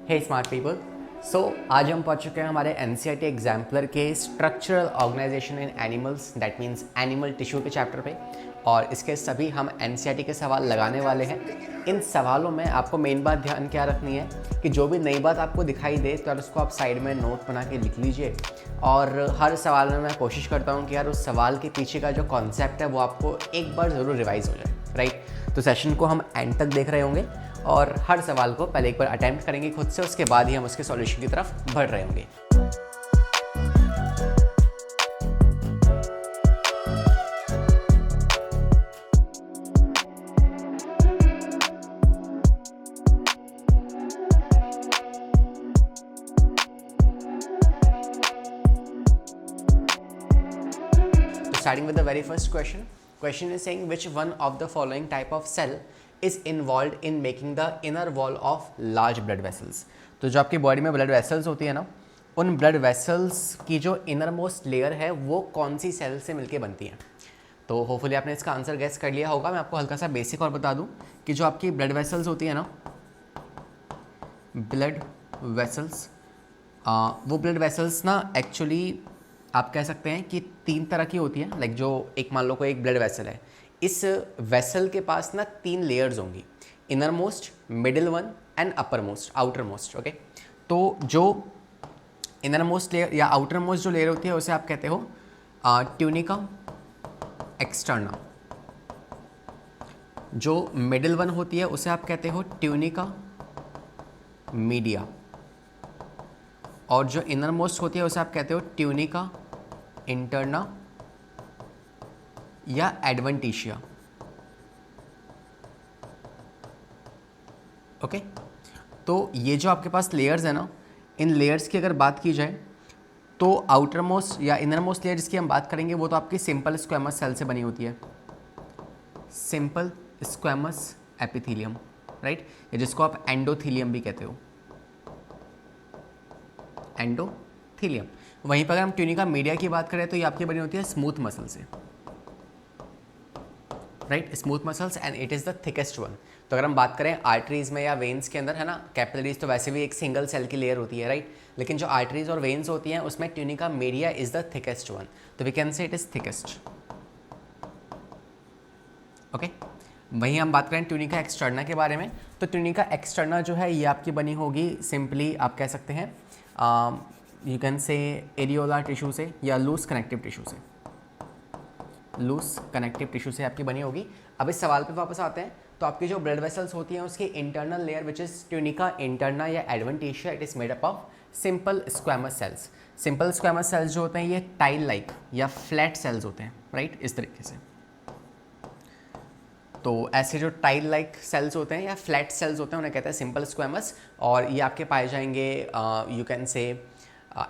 हे smart people. सो आज हम पहुंच चुके हैं हमारे एनसीईआरटी एग्जाम्पलर के structural organisation in animals that means animal tissue के चैप्टर पे, और इसके सभी हम एनसीईआरटी के सवाल लगाने वाले हैं। इन सवालों में आपको मेन बात ध्यान क्या रखनी है कि जो भी नई बात आपको दिखाई दे तो यार उसको आप साइड में नोट बना के लिख लीजिए, और हर सवाल में मैं कोशिश करता हूँ कि यार उस सवाल के पीछे का जो कॉन्सेप्ट है वो आपको एक बार ज़रूर रिवाइज हो जाए, राइट। तो सेशन को हम एंड तक देख रहे होंगे और हर सवाल को पहले एक बार अटेम्प्ट करेंगे खुद से, उसके बाद ही हम उसके सॉल्यूशन की तरफ बढ़ रहे होंगे। Starting with the very first question is saying which one of the following type of cell is involved in making the inner wall of large blood vessels। तो जो आपकी बॉडी में ब्लड वेसल्स होती है ना, उन ब्लड वेसल्स की जो इनर मोस्ट लेयर है वो कौन सी सेल से मिलके बनती है। तो होपफुली आपने इसका आंसर गेस कर लिया होगा। मैं आपको हल्का सा बेसिक और बता दूं कि जो आपकी ब्लड वेसल्स होती है ना, ब्लड वेसल्स, वो ब्लड वेसल्स ना एक्चुअली आप कह सकते हैं कि तीन तरह की होती है। लाइक जो एक मान लो कोई एक ब्लड वेसल है, इस वेसल के पास ना तीन लेयर्स होंगी, inner most, middle one and upper most, outer most. Okay, तो जो इनर मोस्ट लेयर या आउटर मोस्ट जो लेयर होती है उसे आप कहते हो ट्यूनिका एक्सटर्ना। जो मिडिल वन होती है उसे आप कहते हो ट्यूनिका मीडिया, और जो इनर मोस्ट होती है उसे आप कहते हो ट्यूनिका इंटरना या एडवेंटिशिया। ओके, तो ये जो आपके पास लेयर्स है ना, इन लेयर्स की अगर बात की जाए तो आउटर मोस्ट या इनर मोस्ट लेयर जिसकी हम बात करेंगे वो तो आपकी सिंपल स्क्वेमस सेल से बनी होती है, सिंपल स्क्वेमस एपिथेलियम, राइट, या जिसको आप एंडोथीलियम भी कहते हो, एंडोथीलियम। वहीं पर अगर हम ट्यूनिका मीडिया की बात करें तो ये आपकी बनी होती है स्मूथ मसल से, right, smooth muscles, and it is the thickest one. तो अगर हम बात करें आर्टरीज में या वेन्स के अंदर है ना, कैपिलरीज तो वैसे भी एक सिंगल सेल की लेयर होती है, राइट, लेकिन जो आर्टरीज और वेन्स होती हैं उसमें tunica media is the thickest one, तो we can say it is thickest. Okay, वहीं हम बात करें ट्यूनिका एक्सटर्ना के बारे में, तो ट्यूनिका एक्सटर्ना जो है ये आपकी बनी होगी सिंपली आप कह सकते हैं यू कैन से एरियोलर टिश्यू से या लूज कनेक्टिव टिश्यू से, लूज कनेक्टिव टिश्यू से आपकी बनी होगी। अब इस सवाल पे वापस आते हैं, तो आपकी जो ब्लड वेसल्स होती हैं उसकी internal layer which is tunica interna या adventitia, it is made up of simple squamous cells. Simple squamous cells जो होते हैं ये टाइल लाइक या फ्लैट सेल्स होते हैं, राइट, इस तरीके से। तो ऐसे जो टाइल लाइक सेल्स होते हैं या फ्लैट सेल्स होते हैं उन्हें कहते हैं सिंपल स्क्वेमस, और ये आपके पाए जाएंगे यू कैन से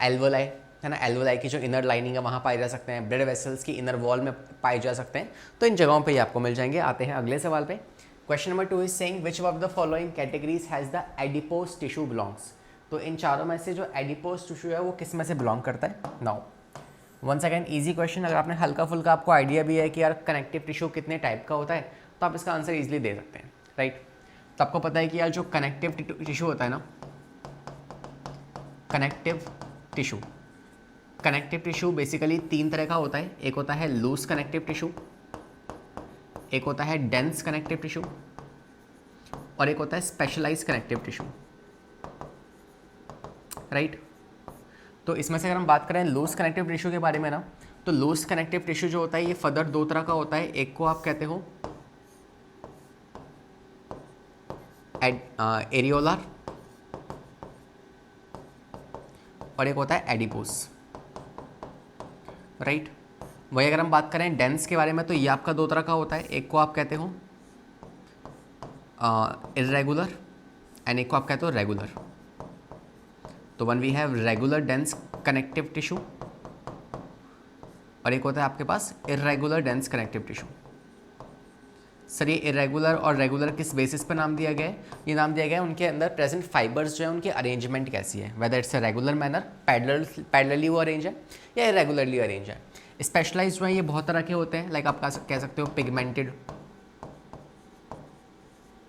एल्वोलाई, है ना, एल्वोलाई की जो इनर लाइनिंग है वहाँ पाए जा सकते हैं, ब्लड वेसल्स की इनर वॉल में पाए जा सकते हैं, तो इन जगहों पे ये आपको मिल जाएंगे। आते हैं अगले सवाल पे। Question number 2 is saying which of the following categories has the adipose tissue belongs. तो इन चारों में से जो एडिपोज टिश्यू है वो किस में से बिलोंग करता है। Now once again easy question, अगर आपने हल्का फुल्का आपको आइडिया भी है कि यार कनेक्टिव टिश्यू कितने टाइप का होता है तो आप इसका आंसर इजीली दे सकते हैं, राइट। तो आपको पता है कि यार जो कनेक्टिव टिश्यू होता है ना, कनेक्टिव टिश्यू बेसिकली तीन तरह का होता है। एक होता है लूज कनेक्टिव टिश्यू, एक होता है डेंस कनेक्टिव टिश्यू, और एक होता है स्पेशलाइज्ड कनेक्टिव टिश्यू, राइट। तो इसमें से अगर हम बात करें लूज कनेक्टिव टिश्यू के बारे में ना, तो लूज कनेक्टिव टिश्यू जो होता है ये फर्दर दो तरह का होता है। एक को आप कहते हो एरियोलर, और एक होता है एडिपोज, राइट। वही अगर हम बात करें डेंस के बारे में तो ये आपका दो तरह का होता है। एक को आप कहते हो इर्रेगुलर एंड एक को आप कहते हो रेगुलर। तो one we have regular dense connective tissue, और एक होता है आपके पास irregular dense connective tissue. Sir ये इरेगुलर और रेगुलर किस बेसिस पर नाम दिया गया है? ये नाम दिया गया है उनके अंदर प्रेजेंट फाइबर्स जो है उनकी अरेंजमेंट कैसी है, whether it's a regular manner, parallelly वो अरेंज है या इरेगुलरली अरेंज है। स्पेशलाइज्ड जो है ये बहुत तरह के होते हैं, लाइक आप कह सकते हो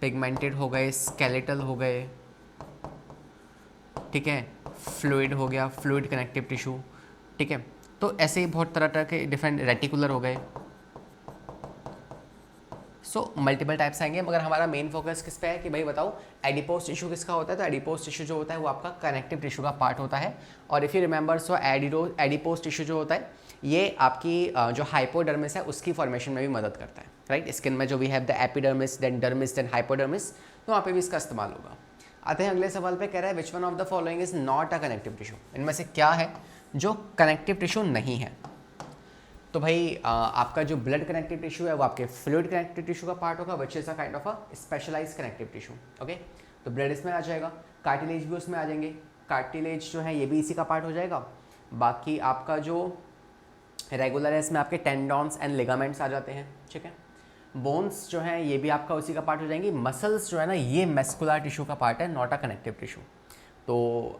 पिगमेंटेड हो गए, स्केलेटल हो गए, ठीक है, फ्लूइड हो गया, फ्लूइड कनेक्टिव टिश्यू, ठीक है। तो ऐसे ही बहुत तरह तरह के डिफरेंट, रेटिकुलर हो गए। सो मल्टीपल टाइप्स आएंगे, मगर हमारा मेन फोकस किस पे है कि भाई बताओ एडिपोज टिश्यू किसका होता है। तो एडिपोज टिश्यू जो होता है वो आपका कनेक्टिव टिश्यू का पार्ट होता है। और if you remember, so adipose tissue जो होता है ये आपकी जो हाइपोडर्मिस है उसकी फॉर्मेशन में भी मदद करता है, राइट। स्किन में जो we have the epidermis, then dermis, then hypodermis, तो वहाँ पे भी इसका इस्तेमाल होगा। आते हैं अगले सवाल पे, कह रहा है which one of the following is not a connective tissue. इनमें से क्या है जो कनेक्टिव टिश्यू नहीं है। तो भाई आपका जो ब्लड कनेक्टिव टिश्यू है वो आपके फ्लूइड कनेक्टिव टिश्यू का पार्ट होगा, which is a kind of a specialised connective tissue, okay. तो ब्लड इसमें आ जाएगा, कार्टिलेज भी उसमें आ जाएंगे, कार्टिलेज जो है ये भी इसी का पार्ट हो जाएगा। बाकी आपका जो रेगुलर है इसमें आपके टेंडॉन्स एंड लिगामेंट्स आ जाते हैं, ठीक है। बोन्स जो हैं ये भी आपका उसी का पार्ट हो जाएंगी। मसल्स जो है ना ये मस्कुलर टिश्यू का पार्ट है, नॉट अ कनेक्टिव टिश्यू। तो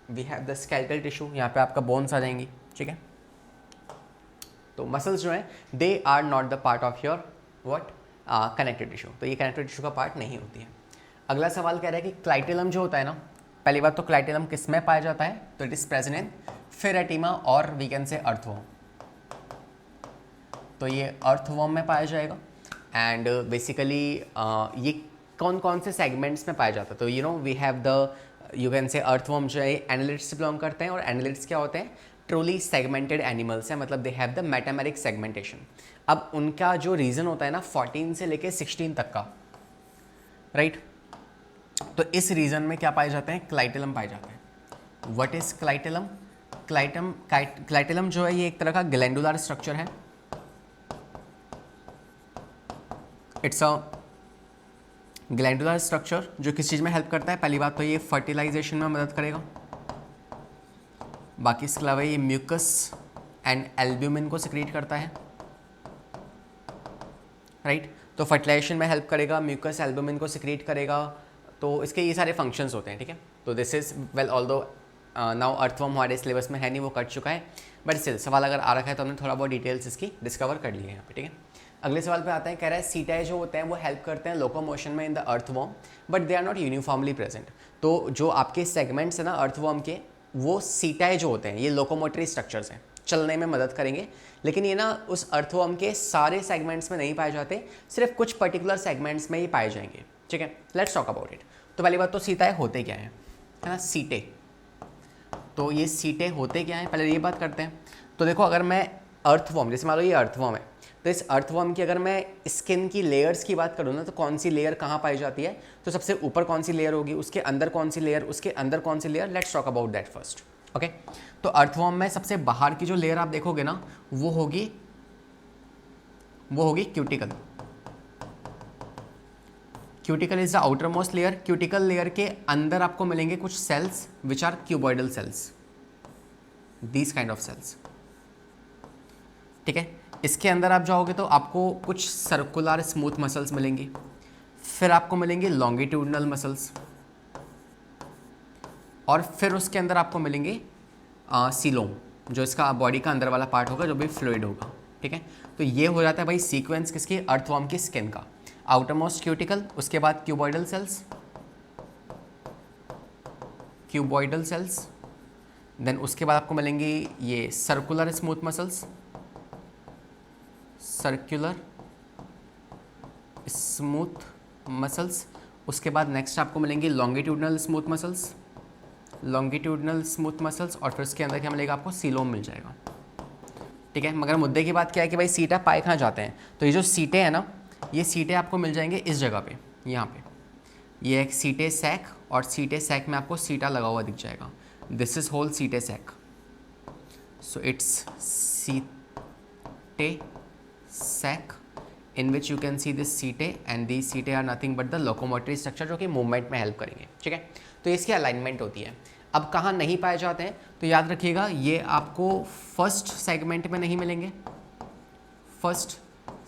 we have the skeletal tissue, यहाँ पे आपका बोन्स आ जाएंगी, ठीक है। तो मसल्स जो हैं they are not the part of your what connective tissue, तो ये कनेक्टिव टिश्यू का पार्ट नहीं होती है। अगला सवाल कह रहा है कि क्लाइटेलम जो होता है ना, पहली बात तो क्लाइटेलम किस में पाया जाता है, तो it is present in Pheretima और वी कैन से अर्थवर्म। तो ये अर्थवर्म में पाया जाएगा। एंड बेसिकली ये कौन कौन से सेगमेंट्स में पाया जाता है, तो you know we have the you can say earthworm जो है एनालिट्स से बिलोंग करते हैं। और एनालिट्स क्या होते हैं, ट्रूली सेगमेंटेड एनिमल्स हैं, मतलब they have the metameric segmentation. अब उनका जो रीजन होता है ना 14 से लेके 16 तक का, राइट। तो इस रीजन में क्या पाए जाते हैं, क्लाइटेलम पाए जाते हैं। What is clitellum? क्लाइटेलम जो है ये एक तरह का ग्लैंडुलर स्ट्रक्चर है। इट्स अ ग्लैंडुलर स्ट्रक्चर जो किस चीज़ में हेल्प करता है, पहली बात तो ये फर्टिलाइजेशन में मदद करेगा। बाकी इसके अलावा ये म्यूकस एंड एल्ब्यूमिन को सिक्रीट करता है, राइट। तो फर्टिलाइजेशन में हेल्प करेगा, म्यूकस एल्ब्यूमिन को सिक्रीट करेगा, तो इसके ये सारे फंक्शंस होते हैं, ठीक है। तो this is well although now earthworm हमारे सिलेबस में है नहीं, वो कट चुका है, बट स्टिल सवाल अगर आ रखा है तो हमने थोड़ा बहुत डिटेल्स इसकी डिस्कवर कर ली है यहाँ पे, ठीक है। अगले सवाल पे आते हैं, कह रहा है सीटाई जो होते हैं वो हेल्प करते हैं लोकोमोशन में in the earthworm, but they are not uniformly present. तो जो आपके सेगमेंट्स हैं ना अर्थवर्म के, वो सीटाई जो होते हैं ये लोकोमोटरी स्ट्रक्चर्स हैं, चलने में मदद करेंगे, लेकिन ये ना उस अर्थवर्म के सारे सेगमेंट्स में नहीं पाए जाते, सिर्फ कुछ पर्टिकुलर सेगमेंट्स में ही पाए जाएंगे, ठीक है। Let's talk about it. तो पहली बात तो सीटाई होते क्या है ना, सीटे। तो ये सीटे होते क्या हैं, पहले ये बात करते हैं। तो देखो अगर मैं अर्थवर्म, जैसे मान लो ये अर्थवर्म है, तो इस अर्थवर्म की अगर मैं स्किन की लेयर्स की बात करूँ ना, तो कौन सी लेयर कहाँ पाई जाती है, तो सबसे ऊपर कौन सी लेयर होगी, उसके अंदर कौन सी लेयर, उसके अंदर कौन सी layer. Let's talk about that first, okay. तो अर्थवर्म में सबसे बाहर की जो लेयर आप देखोगे ना वो होगी cuticle. Cuticle is the outermost layer. Cuticle layer के अंदर आपको मिलेंगे कुछ cells which are cuboidal cells, these kind of cells, ठीक है। इसके अंदर आप जाओगे तो आपको कुछ सर्कुलर स्मूथ मसल्स मिलेंगी, फिर आपको मिलेंगे लॉन्गिट्यूडनल मसल्स, और फिर उसके अंदर आपको मिलेंगे सीलोम, जो इसका बॉडी का अंदर वाला पार्ट होगा, जो भी फ्लूइड होगा, ठीक है। तो ये हो जाता है भाई सीक्वेंस किसकी, अर्थवर्म की स्किन का। आउटर मोस्ट क्यूटिकल, उसके बाद क्यूबॉइडल सेल्स, देन उसके बाद आपको मिलेंगी ये circular smooth muscles, circular smooth muscles. उसके बाद नेक्स्ट आपको मिलेंगे लॉन्गिट्यूडनल स्मूथ मसल्स, और फिर उसके अंदर क्या मिलेगा आपको, सीलोम मिल जाएगा, ठीक है। मगर मुद्दे की बात क्या है कि भाई सीटा पाए कहाँ जाते हैं, तो ये जो सीटे हैं ना, ये सीटे आपको मिल जाएंगे इस जगह पे, यहाँ पे ये एक सीटे सैक, और सीटे सैक में आपको सीटा लगा हुआ दिख जाएगा। दिस इज होल सीटे सैक, सो इट्स सीटे sac in which you can see this सीटे, and these सीटे are nothing but the locomotory structure जो कि मूवमेंट में हेल्प करेंगे, ठीक है। तो इसकी अलाइनमेंट होती है। अब कहाँ नहीं पाए जाते हैं, तो याद रखिएगा ये आपको फर्स्ट सेगमेंट में नहीं मिलेंगे, first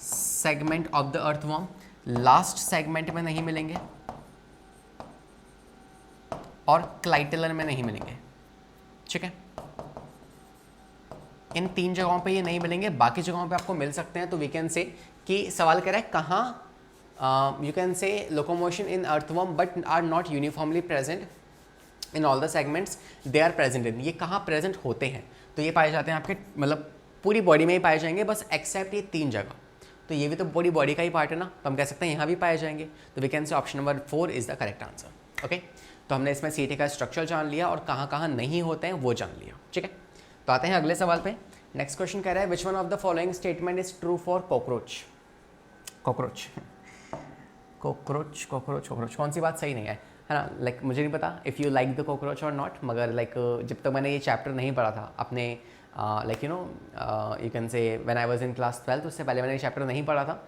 segment of the earthworm, last segment में नहीं मिलेंगे, और क्लाइटेलर में नहीं मिलेंगे, ठीक है। इन 3 जगहों पे ये नहीं मिलेंगे, बाकी जगहों पे आपको मिल सकते हैं। तो वी कैन से कि सवाल कर रहा है कहाँ you can say locomotion in earthworm but are not uniformly present, in all the segments they are present in, ये कहाँ प्रेजेंट होते हैं, तो ये पाए जाते हैं आपके मतलब पूरी बॉडी में ही पाए जाएंगे, बस एक्सेप्ट ये 3 जगह। तो ये भी तो पूरी बॉडी का ही पार्ट है ना, तो हम कह सकते हैं यहाँ भी पाए जाएंगे। तो we can say option number 4 is the correct answer. Okay, तो हमने इसमें सीटी का स्ट्रक्चर जान लिया और कहाँ कहाँ नहीं होते हैं वो जान लिया। ठीक है, तो आते हैं अगले सवाल पे। नेक्स्ट क्वेश्चन कह रहा है which one of the following statement is true for cockroach. Cockroach cockroach cockroach cockroach कौन सी बात सही नहीं है ना, लाइक मुझे नहीं पता if you like the cockroach और नॉट, मगर लाइक जब तक मैंने ये चैप्टर नहीं पढ़ा था अपने like you know you can से when I was in class 12, उससे पहले मैंने ये चैप्टर नहीं पढ़ा था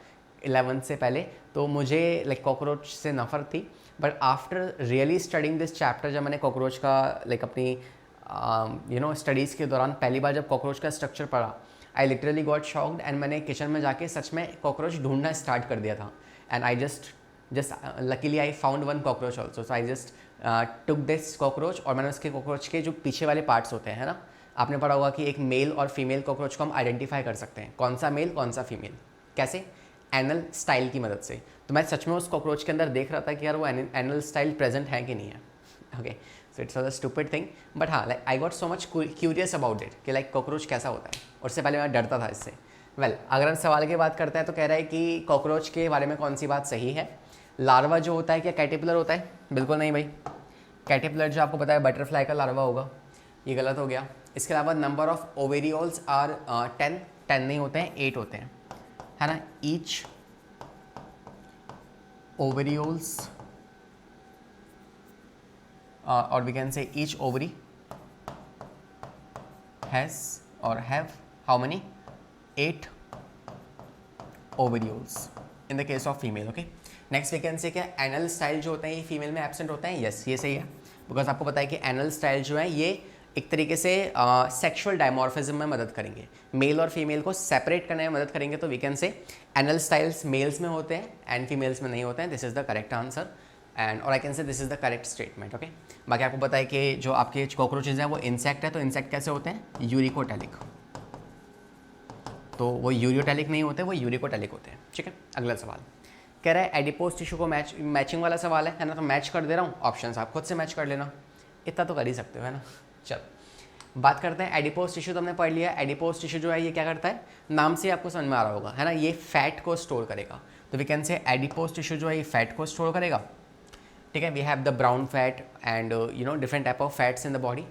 11th से पहले, तो मुझे लाइक कॉकरोच से नफरत थी। But after really studying this chapter, जब मैंने कॉकरोच का लाइक अपनी यू नो स्टडीज़ के दौरान पहली बार जब कॉकरोच का स्ट्रक्चर पढ़ा, I literally got shocked and मैंने किचन में जाके सच में कॉकरोच ढूंढना स्टार्ट कर दिया था। And I just luckily I found one cockroach also, so I just took this cockroach और मैंने उसके कॉकरोच के जो पीछे वाले पार्ट्स होते हैं ना, आपने पढ़ा होगा कि एक मेल और फीमेल कॉकरोच को हम आइडेंटिफाई कर सकते हैं, कौन सा मेल कौन सा फीमेल, कैसे, एनल स्टाइल की मदद से। तो मैं सच में उस कॉकरोच के अंदर देख रहा था कि यार वो एनल स्टाइल प्रेजेंट है कि नहीं है। Okay, so it's a stupid thing, but हाँ like I got so much curious about it कि लाइक कॉकरोच कैसा होता है, और उससे पहले मैं डरता था इससे। वेल, अगर हम सवाल की बात करते हैं तो कह रहा है कि कॉकरोच के बारे में कौन सी बात सही है। लार्वा जो होता है क्या कैटरपिलर होता है? बिल्कुल नहीं भाई, कैटरपिलर जो आपको पता है बटरफ्लाई का लार्वा होगा, ये गलत हो गया। इसके अलावा नंबर ऑफ ओवेरियोल्स आर 10 नहीं होते हैं, 8 होते हैं, है ना। ईच ओवेरियोल्स और we can say each ovary has और have how many 8 ovarioles in the case of female. Okay, next we can say क्या एनल स्टाइल जो होते हैं ये फीमेल में एब्सेंट होते हैं। यस, ये सही है, बिकॉज आपको पता है कि एनल स्टाइल जो है ये एक तरीके से सेक्सुअल डायमॉर्फिज्म में मदद करेंगे, मेल और फीमेल को सेपरेट करने में मदद करेंगे। तो we can say anal styles males में होते हैं एंड फीमेल्स में नहीं होते हैं। This is the correct answer and और I can say this is the correct statement. Okay, बाकी आपको पता है कि जो आपके कॉकरोचेज हैं वो इंसेक्ट है, तो इंसेक्ट कैसे होते हैं? यूरिकोटैलिक, तो वो यूरियोटैलिक नहीं होते, वो यूरिकोटैलिक होते हैं। ठीक है, अगला सवाल कह रहा है एडिपोज टिश्यू को मैचिंग वाला सवाल है ना, तो मैच कर दे रहा हूँ, ऑप्शंस आप खुद से मैच कर लेना, इतना तो कर ही सकते हो, है ना। चलो बात करते हैं एडिपोज टिश्यू। तो हमने पढ़ लिया एडिपोज टिश्यू जो है ये क्या करता है, नाम से आपको समझ में आ रहा होगा, है ना, ये फैट को स्टोर करेगा। तो we can say adipose tissue जो है ये फैट को स्टोर करेगा। ठीक है, we have the brown fat and you know different type of fats in the body.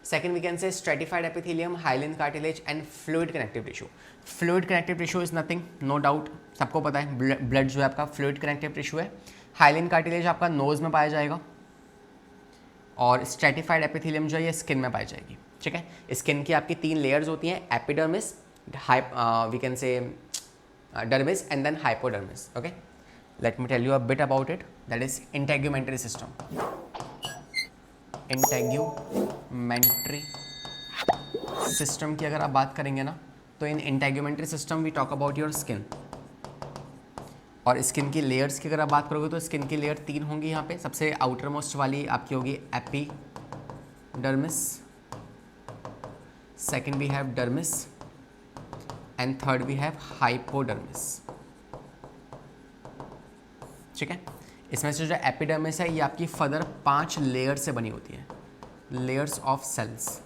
Second, we can say stratified epithelium, hyaline cartilage and fluid connective tissue. Fluid connective tissue is nothing, no doubt, सबको पता है blood जो है आपका fluid connective tissue है। Hyaline cartilage आपका knows में पाया जाएगा और स्ट्रेटिफाइड एपिथेलियम जो है ये स्किन में पाई जाएगी। ठीक है, स्किन की आपकी 3 लेयर्स होती हैं, epidermis, we can say dermis and then hypodermis. Okay, let me tell you a bit about it, that is integumentary system. Integumentary system की अगर आप बात करेंगे ना, तो in integumentary system we talk about your skin. और skin की layers की अगर आप बात करोगे तो स्किन की लेयर 3 होंगी यहाँ पे। सबसे आउटर मोस्ट वाली आपकी होगी epidermis, second we have dermis and third we have hypodermis. ठीक है, इसमें से जो एपिडर्मिस है ये आपकी फर्दर 5 लेयर से बनी होती है, layers of cells.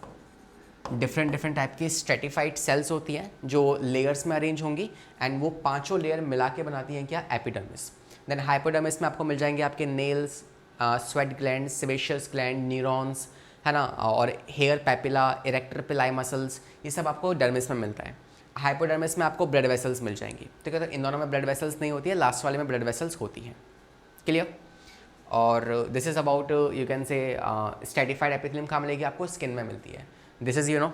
Different type की स्ट्रेटिफाइड सेल्स होती हैं जो लेयर्स में अरेंज होंगी एंड वो 5 लेयर मिला के बनाती हैं क्या, एपिडर्मिस। देन हाइपोडर्मिस में आपको मिल जाएंगे आपके nails, sweat gland, sebaceous gland, neurons, है ना, और हेयर पैपिला, इरेक्टर पिलाई मसल्स, ये सब आपको डर्मिस में मिलता है। हाइपोडर्मिस में आपको ब्लड वेसल्स मिल जाएंगी। ठीक है, तो इन दोनों में ब्लड वेसल्स नहीं होती है, लास्ट वाले में ब्लड वेसल्स होती हैं। क्लियर। और this is about you can say stratified epithelium कहाँ मिलेगी आपको, स्किन में मिलती है। This is you know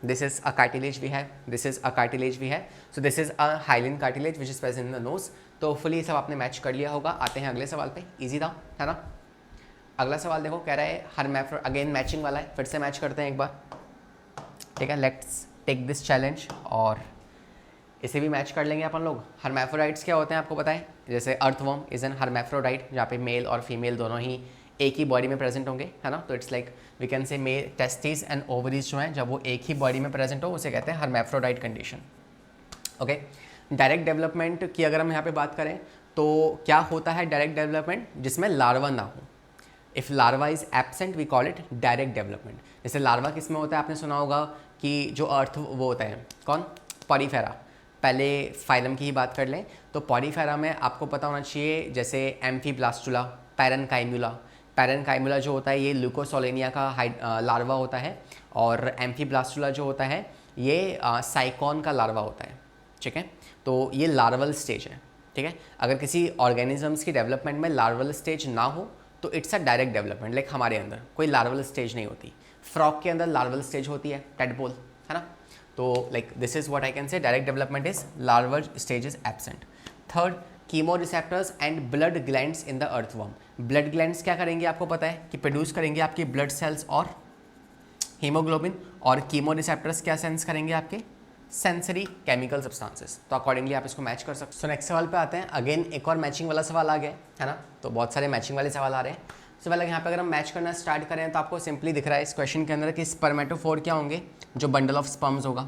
this is a cartilage we have, this is a cartilage we have, so this is a hyaline cartilage which is present in the nose. तो fully ये सब आपने मैच कर लिया होगा। आते हैं अगले सवाल पे, इजी था, है ना। अगला सवाल देखो, कह रहा है हर अगेन मैचिंग वाला है, फिर से मैच करते हैं एक बार। ठीक है, लेट्स टेक दिस चैलेंज और इसे भी मैच कर लेंगे अपन लोग। हर्मैफ्रोडाइट्स क्या होते हैं आपको पता है, जैसे अर्थवर्म इज एन हर्मैफ्रोडाइट, जहाँ पे मेल और फीमेल दोनों ही एक ही बॉडी में प्रेजेंट होंगे, है ना। तो it's like we can say male testis and ovaries जो हैं जब वो एक ही बॉडी में प्रेजेंट हो उसे कहते हैं हर्मैफ्रोडाइट कंडीशन। ओके, डायरेक्ट डेवलपमेंट की अगर हम यहाँ पे बात करें तो क्या होता है डायरेक्ट डेवलपमेंट, जिसमें लार्वा ना हो। If larva is absent we call it direct development. जैसे लार्वा किस में होता है, आपने सुना होगा कि जो अर्थ वो होता है कौन, पॉरीफेरा। पहले फाइलम की ही बात कर लें तो पॉरीफेरा में आपको पता होना चाहिए जैसे एम्फीब्लास्टुला, पैरेनकाइमुला। पैरेनकाइमुला जो होता है ये ल्यूकोसोलेनिया का लार्वा होता है, और एम्फीब्लास्टुला जो होता है ये साइकॉन का लार्वा होता है। ठीक है, तो ये लार्वल स्टेज है। ठीक है, अगर किसी ऑर्गेनिजम्स की डेवलपमेंट में लार्वल स्टेज ना हो तो it's a direct development. Like हमारे अंदर कोई लार्वल स्टेज नहीं होती, फ्रॉग के अंदर लार्वल स्टेज होती है, टेडपोल, है ना। तो like this is what I can से, direct development is larval stage is absent. Third, chemo receptors and blood glands in the earthworm. Blood glands क्या करेंगे आपको पता है कि प्रोड्यूस करेंगे आपकी ब्लड सेल्स और हीमोग्लोबिन, और कीमो रिसेप्टर्स क्या सेंस करेंगे आपके सेंसरी केमिकल सब्सटेंसेस। तो अकॉर्डिंगली आप इसको मैच कर सकते हो। सो नेक्स्ट सवाल पे आते हैं। अगेन एक और मैचिंग वाला सवाल आ गया है ना, तो बहुत सारे मैचिंग वाले सवाल आ रहे हैं। सो पहले यहाँ पे अगर हम मैच करना स्टार्ट करें तो आपको सिंपली दिख रहा है इस क्वेश्चन के अंदर कि स्पर्मेटोफोर क्या होंगे, जो बंडल ऑफ स्पर्म्स होगा,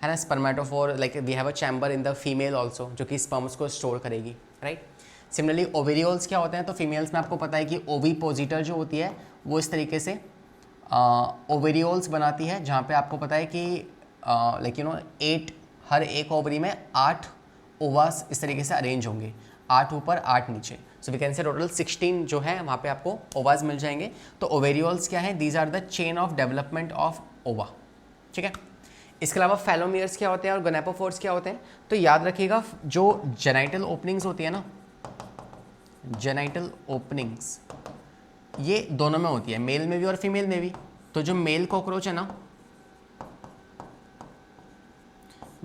है ना। Spermatophore like we have a chamber in the female also जो कि स्पर्म्स को स्टोर करेगी, राइट। सिमिलरली ओवेरियोल्स क्या होते हैं, तो फीमेल्स में आपको पता है कि ओवीपोजिटर जो होती है वो इस तरीके से ओवेरियोल्स बनाती है, जहाँ पे आपको पता है कि लाइक यू नो 8, हर एक ओवरी में 8 ओवास इस तरीके से अरेंज होंगे, 8 ऊपर 8 नीचे। So we can say total 16 जो है वहाँ पे आपको ओवास मिल जाएंगे। तो ओवेरियोल्स क्या है, these are the chain of development of ova. ठीक है, इसके अलावा फेलोमियर्स क्या होते हैं और गोनेपोफोर्स क्या होते हैं, तो याद रखिएगा जो जेनाइटल ओपनिंग्स होती है ना, जेनाइटल ओपनिंग्स ये दोनों में होती है, मेल में भी और फीमेल में भी। तो जो मेल कॉकरोच है ना,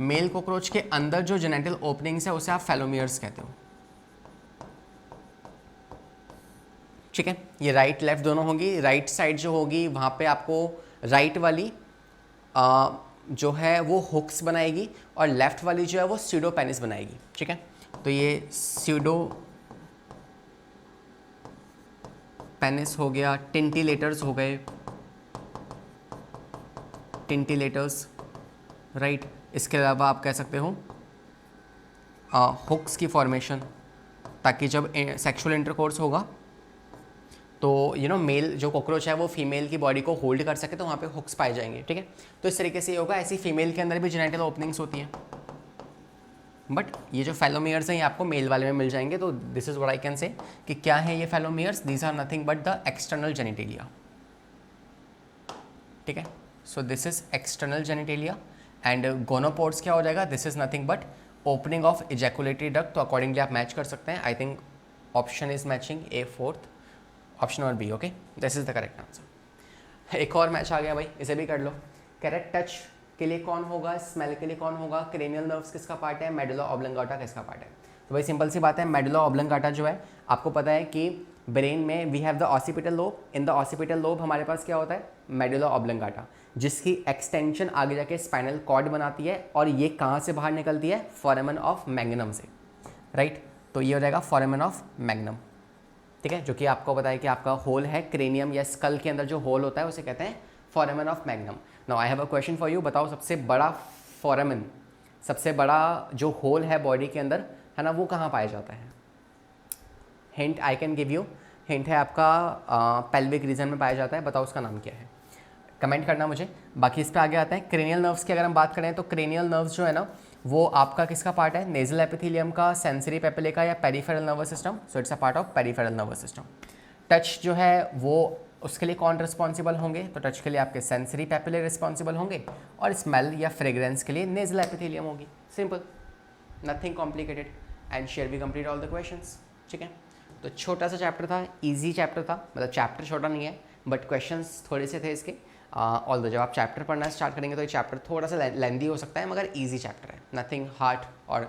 मेल कॉकरोच के अंदर जो जेनेटल ओपनिंग्स है उसे आप फेलोमियर्स कहते हो। ठीक है, ये राइट लेफ्ट दोनों होंगी। राइट साइड जो होगी वहां पे आपको राइट वाली जो है वो हुक्स बनाएगी, और लेफ्ट वाली जो है वो स्यूडो पेनिस बनाएगी। ठीक है, तो ये स्यूडो पेनिस हो गया, टिंटिलेटर्स हो गए, टिंटिलेटर्स, राइट। इसके अलावा आप कह सकते हो हुक्स की फॉर्मेशन, ताकि जब सेक्सुअल इंटरकोर्स होगा तो यू नो मेल जो कॉकरोच है वो फीमेल की बॉडी को होल्ड कर सके, तो वहाँ पे हुक्स पाए जाएंगे। ठीक है, तो इस तरीके से ये होगा। ऐसी फीमेल के अंदर भी जेनेटल ओपनिंग्स होती हैं, बट ये जो फेलोमियर्स हैं ये आपको मेल वाले में मिल जाएंगे। तो this is what I can say कि क्या है ये phallomeres, these are nothing but the external genitalia. ठीक है, so this is external genitalia. And gonopods क्या हो जाएगा, this is nothing but opening of ejaculatory duct. तो अकॉर्डिंगली आप मैच कर सकते हैं। I think option is matching A, fourth option और B. Okay, this is the correct answer. एक और मैच आ गया भाई, इसे भी कर लो। करेक्ट टच के लिए कौन होगा, स्मेल के लिए कौन होगा, क्रेनियल नर्व्स किसका पार्ट है, मेडुला ऑब्लंगाटा किसका पार्ट है। तो भाई सिंपल सी बात है, मेडुला ऑब्लंगाटा जो है आपको पता है कि ब्रेन में we have the occipital lobe. In the occipital lobe हमारे पास क्या होता है, मेडुला ऑब्लंगाटा, जिसकी एक्सटेंशन आगे जाके स्पाइनल कॉर्ड बनाती है, और ये कहाँ से बाहर निकलती है, फोरामेन ऑफ मैग्नम से, राइट। तो ये हो जाएगा फोरामेन ऑफ मैग्नम। ठीक है, जो कि आपको पता है कि आपका होल है क्रेनियम या स्कल के अंदर जो होल होता है उसे कहते हैं foramen of magnum. Now I have a question for you, बताओ सबसे बड़ा फोरामेन, सबसे बड़ा जो होल है बॉडी के अंदर, है ना, वो कहाँ पाया जाता है। Hint I can give you, hint है आपका पेल्विक रीजन में पाया जाता है, बताओ उसका नाम क्या है, कमेंट करना मुझे। बाकी इस पर आगे आते हैं। क्रेनियल नर्व्स की अगर हम बात करें तो क्रेनियल नर्व्स जो है ना वो आपका किसका पार्ट है, नेजल एपिथेलियम का, सेंसरी पेपिले का, या peripheral nervous system. So it's a part of peripheral nervous system. Touch जो है वो उसके लिए कौन रिस्पॉन्सिबल होंगे, तो टच के लिए आपके सेंसरी पेपिले रिस्पॉन्सिबल होंगे, और स्मेल या फ्रेग्रेंस के लिए नेजल एपिथेलियम होगी। Simple, nothing complicated, and share we complete all the questions. ठीक है, तो छोटा सा चैप्टर था, इजी चैप्टर था, मतलब चैप्टर छोटा नहीं है बट क्वेश्चंस थोड़े से थे इसके। ऑल दो जब आप चैप्टर पढ़ना स्टार्ट करेंगे तो ये चैप्टर थोड़ा सा लेंदी हो सकता है, मगर इजी चैप्टर है, नथिंग हार्ड और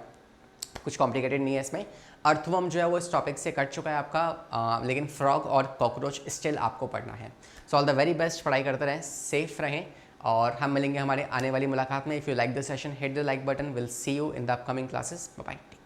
कुछ कॉम्प्लिकेटेड नहीं है इसमें। अर्थवर्म जो है वो इस टॉपिक से कट चुका है आपका, लेकिन फ्रॉग और कॉकरोच स्टिल आपको पढ़ना है। So all the very best, पढ़ाई करते रहें, सेफ रहें, और हम मिलेंगे हमारे आने वाली मुलाकात में। If you like the session, hit the like button. Will see you in the upcoming classes. Bye bye.